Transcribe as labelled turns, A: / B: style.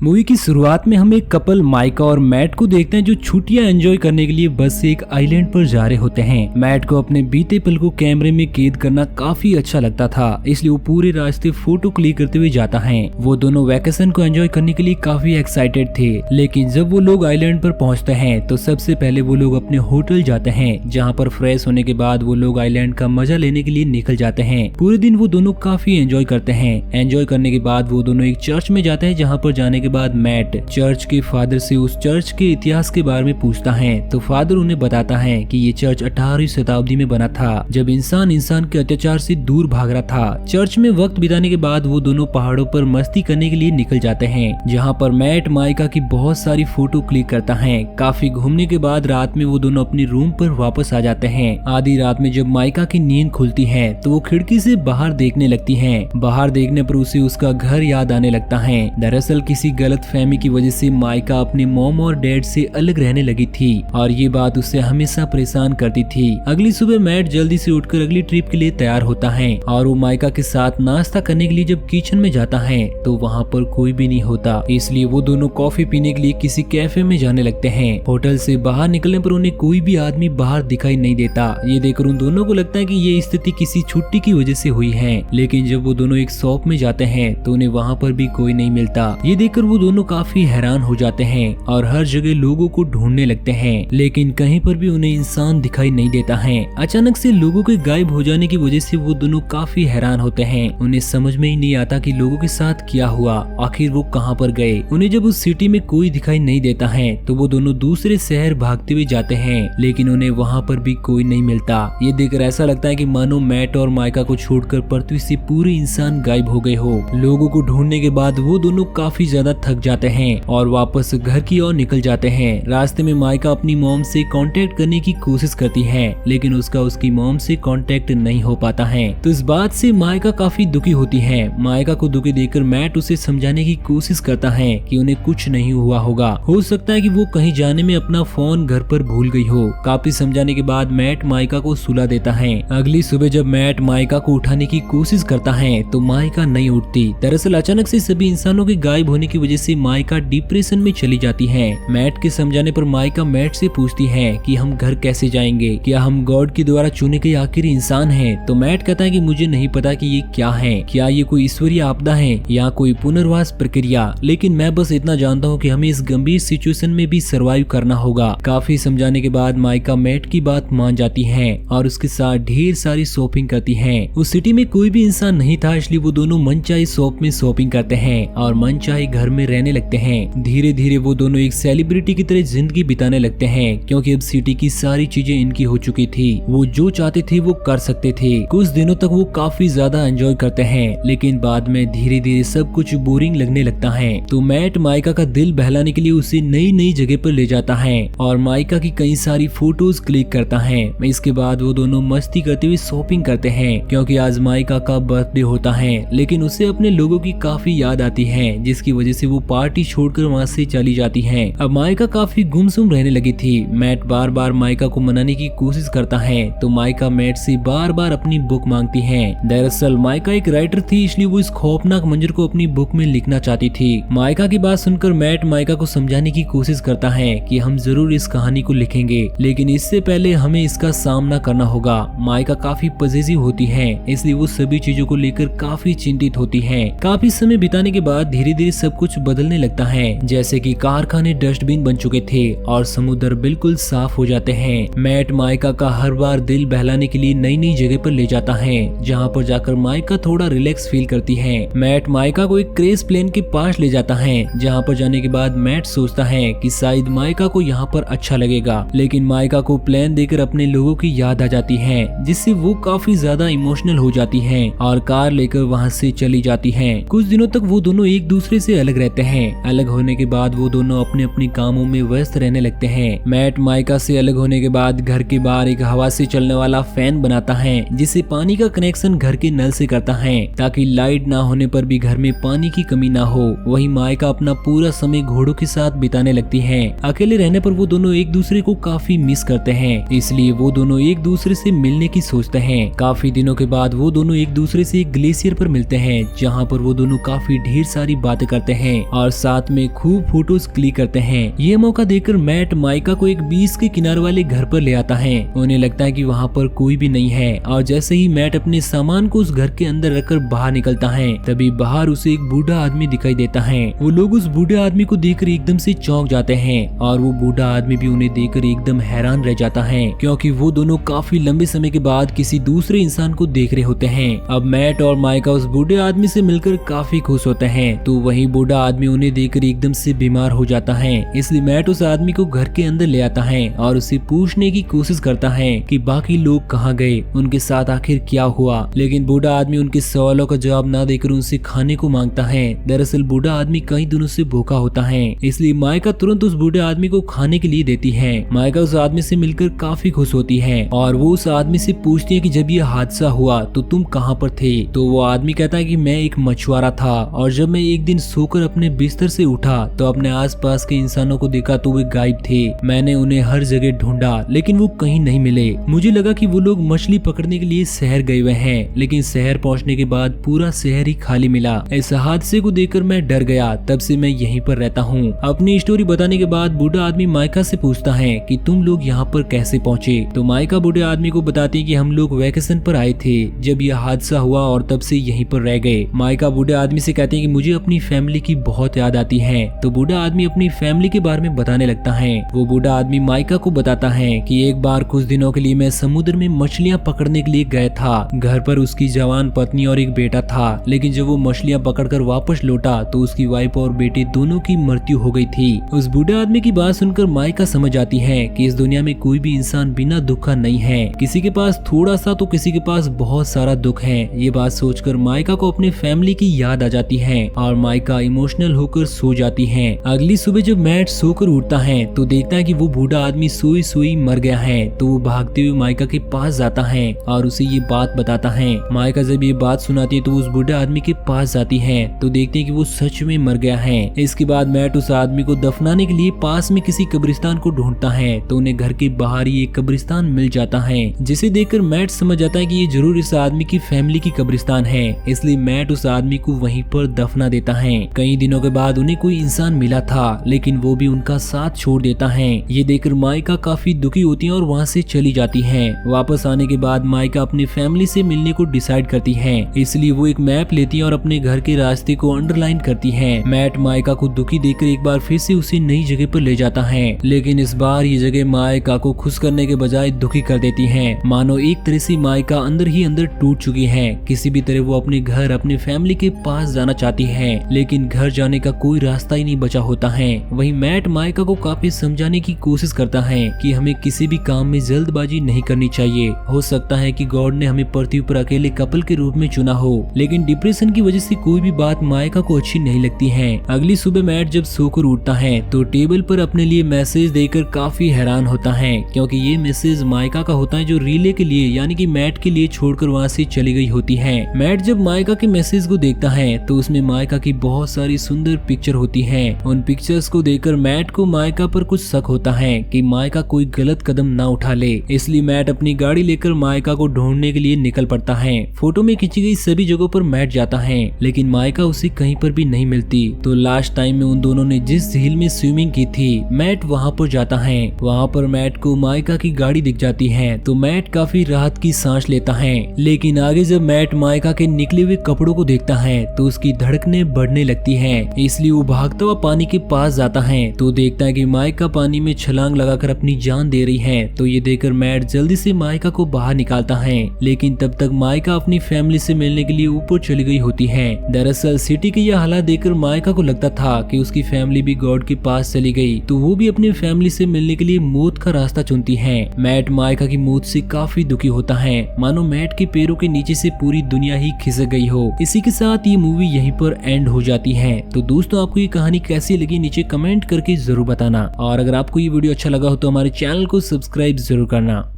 A: Movie की शुरुआत में हम एक कपल माइका और मैट को देखते हैं जो छुट्टियां एंजॉय करने के लिए बस से एक आइलैंड पर जा रहे होते हैं। मैट को अपने बीते पल को कैमरे में कैद करना काफी अच्छा लगता था, इसलिए वो पूरे रास्ते फोटो क्लिक करते हुए जाता है। वो दोनों वैकेशन को एंजॉय करने के लिए काफी एक्साइटेड थे, लेकिन जब वो लोग आइलैंड पर पहुंचते हैं तो सबसे पहले वो लोग अपने होटल जाते हैं, जहाँ पर फ्रेश होने के बाद वो लोग आइलैंड का मजा लेने के लिए निकल जाते हैं। पूरे दिन वो दोनों काफी एंजॉय करते हैं। एंजॉय करने के बाद वो दोनों एक चर्च में जाते हैं, जहाँ पर जाने के बाद मैट चर्च के फादर से उस चर्च के इतिहास के बारे में पूछता है तो फादर उन्हें बताता है कि ये चर्च 18वीं शताब्दी में बना था, जब इंसान के अत्याचार से दूर भाग रहा था। चर्च में वक्त बिताने के बाद वो दोनों पहाड़ों पर मस्ती करने के लिए निकल जाते हैं, जहाँ पर मैट माइका की बहुत सारी फोटो क्लिक करता है। काफी घूमने के बाद रात में वो दोनों अपनी रूम पर वापस आ जाते हैं। आधी रात में जब माइका की नींद खुलती है तो वो खिड़की से बाहर देखने लगती है। बाहर देखने पर उसे उसका घर याद आने लगता है। दरअसल किसी गलतफहमी की वजह से माइका अपनी मॉम और डैड से अलग रहने लगी थी और ये बात उसे हमेशा परेशान करती थी। अगली सुबह मैट जल्दी से उठकर अगली ट्रिप के लिए तैयार होता है और वो माइका के साथ नाश्ता करने के लिए जब किचन में जाता है तो वहाँ पर कोई भी नहीं होता, इसलिए वो दोनों कॉफी पीने के लिए किसी कैफे में जाने लगते हैं। होटल से बाहर निकलने पर उन्हें कोई भी आदमी बाहर दिखाई नहीं देता। ये देखकर उन दोनों को लगता है कि ये स्थिति किसी छुट्टी की वजह से हुई है, लेकिन जब वो दोनों एक शॉप में जाते हैं तो उन्हें वहाँ पर भी कोई नहीं मिलता। ये देखकर वो दोनों काफी हैरान हो जाते हैं और हर जगह लोगों को ढूंढने लगते हैं, लेकिन कहीं पर भी उन्हें इंसान दिखाई नहीं देता है। अचानक से लोगों के गायब हो जाने की वजह से वो दोनों काफी हैरान होते हैं। उन्हें समझ में ही नहीं आता कि लोगों के साथ क्या हुआ, आखिर वो कहाँ पर गए। उन्हें जब उस सिटी में कोई दिखाई नहीं देता है तो वो दोनों दूसरे शहर भागते हुए जाते हैं, लेकिन उन्हें वहाँ पर भी कोई नहीं मिलता। ये देखकर ऐसा लगता है कि मानो मैट और माइका को छोड़कर पृथ्वी से पूरे इंसान गायब हो गए हो। लोगों को ढूंढने के बाद वो दोनों काफी ज्यादा थक जाते हैं और वापस घर की ओर निकल जाते हैं। रास्ते में माइका अपनी मॉम से कांटेक्ट करने की कोशिश करती है, लेकिन उसकी मॉम से कांटेक्ट नहीं हो पाता है। तो इस बात से माइका काफी दुखी होती है। माइका को दुखी देखकर मैट उसे समझाने की कोशिश करता है कि उन्हें कुछ नहीं हुआ होगा, हो सकता है कि वो कहीं जाने में अपना फोन घर पर भूल गई हो। काफी समझाने के बाद मैट माइका को सुला देता है। अगली सुबह जब मैट माइका को उठाने की कोशिश करता है तो माइका नहीं उठती। दरअसल अचानक से सभी इंसानों के गायब होने की वजह से माइका डिप्रेशन में चली जाती है। मैट के समझाने पर माइका मैट से पूछती है कि हम घर कैसे जाएंगे, क्या हम गॉड के द्वारा चुने गए आखिरी इंसान हैं? तो मैट कहता है कि मुझे नहीं पता कि ये क्या है, क्या ये कोई ईश्वरीय आपदा है या कोई पुनर्वास प्रक्रिया, लेकिन मैं बस इतना जानता हूँ कि हमें इस गंभीर सिचुएशन में भी सर्वाइव करना होगा। काफी समझाने के बाद माइका मैट की बात मान जाती है और उसके साथ ढेर सारी शॉपिंग करती है। उस सिटी में कोई भी इंसान नहीं था, इसलिए वो दोनों मनचाही शॉप में शॉपिंग करते हैं और मनचाही घर में रहने लगते हैं। धीरे धीरे वो दोनों एक सेलिब्रिटी की तरह जिंदगी बिताने लगते हैं, क्योंकि अब सिटी की सारी चीजें इनकी हो चुकी थी। वो जो चाहते थे वो कर सकते थे। कुछ दिनों तक वो काफी ज्यादा एंजॉय करते हैं, लेकिन बाद में धीरे धीरे सब कुछ बोरिंग लगने लगता है। तो मैट माइका का दिल बहलाने के लिए उसे नई नई जगह पर ले जाता है और माइका की कई सारी फोटोज क्लिक करता है। इसके बाद वो दोनों मस्ती करते हुए शॉपिंग करते हैं, क्योंकि आज माइका का बर्थडे होता है, लेकिन उसे अपने लोगों की काफी याद आती है, जिसकी वजह से वो पार्टी छोड़कर वहाँ से चली जाती है। अब माइका काफी गुमसुम रहने लगी थी। मैट बार बार माइका को मनाने की कोशिश करता है तो माइका मैट से बार बार अपनी बुक मांगती है। दरअसल माइका एक राइटर थी, इसलिए वो इस खौफनाक मंजर को अपनी बुक में लिखना चाहती थी। माइका की बात सुनकर मैट माइका को समझाने की कोशिश करता है कि हम जरूर इस कहानी को लिखेंगे, लेकिन इससे पहले हमें इसका सामना करना होगा। माइका काफी पॉजिटिव होती है, इसलिए वो सभी चीजों को लेकर काफी चिंतित होती है। काफी समय बिताने के बाद धीरे धीरे सब कुछ बदलने लगता है, जैसे कि कारखाने डस्टबिन बन चुके थे और समुद्र बिल्कुल साफ हो जाते हैं। मैट माइका का हर बार दिल बहलाने के लिए नई नई जगह पर ले जाता है, जहाँ पर जाकर माइका थोड़ा रिलैक्स फील करती है। मैट माइका को एक क्रेश प्लेन के पास ले जाता है, जहाँ पर जाने के बाद मैट सोचता है कि शायद माइका को यहाँ पर अच्छा लगेगा, लेकिन माइका को प्लेन देकर अपने लोगों की याद आ जाती है, जिससे वो काफी ज्यादा इमोशनल हो जाती है और कार लेकर वहाँ से चली जाती है। कुछ दिनों तक वो दोनों एक दूसरे से अलग रहते हैं। अलग होने के बाद वो दोनों अपने अपने कामों में व्यस्त रहने लगते हैं। मैट माइका से अलग होने के बाद घर के बाहर एक हवा से चलने वाला फैन बनाता है, जिससे पानी का कनेक्शन घर के नल से करता है, ताकि लाइट ना होने पर भी घर में पानी की कमी ना हो। वहीं माइका अपना पूरा समय घोड़ों के साथ बिताने लगती है। अकेले रहने पर वो दोनों एक दूसरे को काफी मिस करते हैं, इसलिए वो दोनों एक दूसरे से मिलने की सोचते हैं। काफी दिनों के बाद वो दोनों एक दूसरे से एक ग्लेशियर पर मिलते हैं, जहाँ पर वो दोनों काफी ढेर सारी बातें करते हैं हैं और साथ में खूब फोटोज क्लिक करते हैं। ये मौका देखकर मैट माइका को एक बीच के किनारे वाले घर पर ले आता है। उन्हें लगता है कि वहाँ पर कोई भी नहीं है और जैसे ही मैट अपने सामान को उस घर के अंदर रखकर बाहर निकलता है, तभी बाहर उसे एक बूढ़ा आदमी दिखाई देता है। वो लोग उस बूढ़े आदमी को देखकर एकदम से चौंक जाते हैं और वो बूढ़ा आदमी भी उन्हें देखकर एकदम हैरान रह जाता है, क्योंकि वो दोनों काफी लंबे समय के बाद किसी दूसरे इंसान को देख रहे होते हैं। अब मैट और माइका उस बूढ़े आदमी से मिलकर काफी खुश होते हैं, तो वही बूढ़ा आदमी उन्हें देखकर एकदम से बीमार हो जाता है। इसलिए मैट उस आदमी को घर के अंदर ले आता है और उसे पूछने की कोशिश करता है कि बाकी लोग कहाँ गए, उनके साथ आखिर क्या हुआ। लेकिन बूढ़ा आदमी उनके सवालों का जवाब ना देकर उनसे खाने को मांगता है। दरअसल बूढ़ा आदमी कई दिनों से भूखा होता है, इसलिए माइका तुरंत उस बूढ़े आदमी को खाने के लिए देती है। माइका उस आदमी से मिलकर काफी खुश होती है और वो उस आदमी से पूछती है कि जब ये हादसा हुआ तो तुम कहाँ पर थे। तो वो आदमी कहता है कि मैं एक मछुआरा था और जब मैं एक दिन सोकर अपने बिस्तर से उठा तो अपने आसपास के इंसानों को देखा तो वे गायब थे। मैंने उन्हें हर जगह ढूंढा लेकिन वो कहीं नहीं मिले। मुझे लगा कि वो लोग मछली पकड़ने के लिए शहर गए हुए हैं, लेकिन शहर पहुंचने के बाद पूरा शहर ही खाली मिला। इस हादसे को देखकर मैं डर गया, तब से मैं यहीं पर रहता हूँ। अपनी स्टोरी बताने के बाद बूढ़ा आदमी माइका से पूछता है कि तुम लोग यहाँ पर कैसे पहुँचे। तो माइका बूढ़े आदमी को बताती है कि हम लोग वैकेशन पर आए थे जब यह हादसा हुआ और तब से यहीं पर रह गए। माइका बूढ़े आदमी से कहती है कि मुझे अपनी फैमिली की बहुत याद आती है। तो बूढ़ा आदमी अपनी फैमिली के बारे में बताने लगता है। वो बूढ़ा आदमी माइका को बताता है कि एक बार कुछ दिनों के लिए मैं समुद्र में मछलियां पकड़ने के लिए गया था। घर पर उसकी जवान पत्नी और एक बेटा था, लेकिन जब वो मछलियां पकड़कर वापस लौटा तो उसकी वाइफ और बेटे दोनों की मृत्यु हो गई थी। उस बूढ़े आदमी की बात सुनकर माइका समझ आती है कि इस दुनिया में कोई भी इंसान बिना दुख का नहीं है। किसी के पास थोड़ा सा तो किसी के पास बहुत सारा दुख है। ये बात सोचकर माइका को अपने फैमिली की याद आ जाती है और माइका इमोशनल होकर सो जाती है। अगली सुबह जब मैट सोकर उठता है तो देखता है कि वो बूढ़ा आदमी सोई सोई मर गया है। तो वो भागते हुए माइका के पास जाता है और उसे ये बात बताता है। माइका जब ये बात सुनाती है तो उस बूढ़े आदमी के पास जाती है तो देखते हैं कि वो सच में मर गया है। इसके बाद मैट उस आदमी को दफनाने के लिए पास में किसी कब्रिस्तान को ढूंढता है तो उन्हें घर के बाहर ही एक कब्रिस्तान मिल जाता है, जिसे देखकर मैट समझ जाता है कि ये जरूर इस आदमी की फैमिली की कब्रिस्तान है। इसलिए मैट उस आदमी को वहीं पर दफना देता है। कई दिनों के बाद उन्हें कोई इंसान मिला था, लेकिन वो भी उनका साथ छोड़ देता है। ये देखकर माइका काफी दुखी होती है और वहाँ से चली जाती है। वापस आने के बाद माइका अपनी फैमिली से मिलने को डिसाइड करती है, इसलिए वो एक मैप लेती है और अपने घर के रास्ते को अंडरलाइन करती है। मैट माइका को दुखी देखकर एक बार फिर से उसे नई जगह पर ले जाता है, लेकिन इस बार ये जगह माइका को खुश करने के बजाय दुखी कर देती है। मानो एक तरह से माइका अंदर ही अंदर टूट चुकी है। किसी भी तरह वो अपने घर अपनी फैमिली के पास जाना चाहती है, लेकिन घर जाने का कोई रास्ता ही नहीं बचा होता है। वहीं मैट माइका को काफी समझाने की कोशिश करता है कि हमें किसी भी काम में जल्दबाजी नहीं करनी चाहिए। हो सकता है कि गॉड ने हमें पृथ्वी पर अकेले कपल के रूप में चुना हो, लेकिन डिप्रेशन की वजह से कोई भी बात माइका को अच्छी नहीं लगती है। अगली सुबह मैट जब सोकर उठता है तो टेबल पर अपने लिए मैसेज देकर काफी हैरान होता है, क्योंकि ये मैसेज माइका का होता है जो रिले के लिए यानी कि मैट के लिए छोड़कर वहाँ से चली गई होती है। मैट जब माइका के मैसेज को देखता है तो उसमें माइका की बहुत सारी सुंदर पिक्चर होती है। उन पिक्चर्स को देखकर मैट को माइका पर कुछ शक होता है कि माइका कोई गलत कदम ना उठा ले। इसलिए मैट अपनी गाड़ी लेकर माइका को ढूंढने के लिए निकल पड़ता है। फोटो में खींची गई सभी जगहों पर मैट जाता है, लेकिन माइका उसे कहीं पर भी नहीं मिलती। तो लास्ट टाइम में उन दोनों ने जिस झील में स्विमिंग की थी, मैट वहाँ पर जाता है। वहाँ पर मैट को माइका की गाड़ी दिख जाती है तो मैट काफी राहत की सांस लेता है। लेकिन आगे जब मैट माइका के निकले हुए कपड़ों को देखता है तो उसकी धड़कनें बढ़ने लगती है। इसलिए वो भागता हुआ पानी के पास जाता है तो देखता है कि माइका पानी में छलांग लगाकर अपनी जान दे रही है। तो ये देखकर मैट जल्दी से माइका को बाहर निकालता है, लेकिन तब तक माइका अपनी फैमिली से मिलने के लिए ऊपर चली गई होती है। दरअसल सिटी के यह हालात देखकर माइका को लगता था कि उसकी फैमिली भी गॉड के पास चली गई, तो वो भी अपनी फैमिली से मिलने के लिए मौत का रास्ता चुनती है। मैट माइका की मौत से काफी दुखी होता है, मानो मैट के पैरों के नीचे से पूरी दुनिया ही खिसक गई हो। इसी के साथ ये मूवी यहीं पर एंड हो जाती है। तो दोस्तों आपको ये कहानी कैसी लगी नीचे कमेंट करके जरूर बताना, और अगर आपको ये वीडियो अच्छा लगा हो तो हमारे चैनल को सब्सक्राइब जरूर करना।